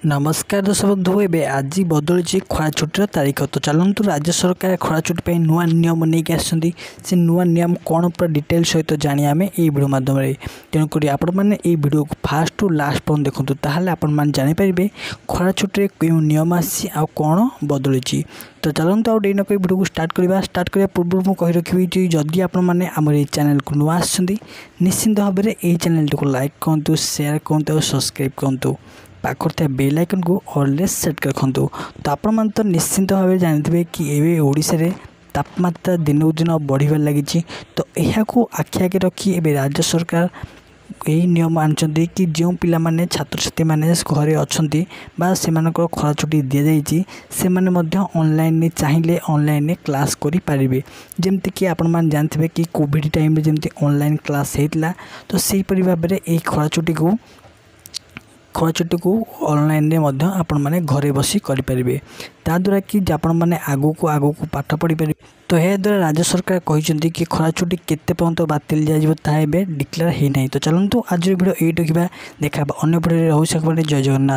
नमस्कार दर्शक बंधु ए आज बदली खरा छुट्टर तारीख। तो चलतु राज्य सरकार खरा छुट्टी नुआ नियम नहीं आसछन्ती। से नुआ नियम कौन पूरा डिटेल सहित जानी आम ये वीडियो माध्यम तेणुक आपण मैंने ये वीडियो को फास्ट टू लास्ट पर्यटन देखूँ ताहले आपण मैंने जानीपारे खरा छुट्टी क्यों नियम आसी आ कौन बदली। तो चलते आउ डेन कोई वीडियो को स्टार्ट करने पूर्व मुझे कही रखी जदि आपण मैंने आम चैनल को नुआ आसछन्ती निश्चिंत भाव में ये चैनल को लाइक करूँ, शेयर करूँ, सब्सक्राइब करूँ, पाखर बेल आइकन को ऑलवेज सेट कर रखु। तो आपण मन तो निश्चिंत भाव में जानते कि एवं ओडिशा रे तापमात्रा दिनकू दिन बढ़िबार लगी। तो यह आखि आगे रखी एवं राज्य सरकार यही नियम आनी कि जो पिला माने छात्र छात्री मैंने घरे अच्छा से खरा छुट्टी दि जाइए से ऑनलाइन चाहिए ऑनलाइन क्लास करें। जमती कि आपण मैंने जानते कि कोविड टाइम जमती ऑनलाइन क्लास होता तो सहीपरि भाव में यही खरा छुट्टी को ऑनलाइन रे आपण माने घरे बसी करें ताद्वारा कि आपण माने आगू को पाठ पढ़ी पारे। तो यह द्वारा राज्य सरकार कहते कि खरा छुट्टी केते पर्यंत बातिल जाए डिक्लेयर होना। तो चलतु आज वीडियो ये देखा अन्य वीडियो। जय जगन्नाथ।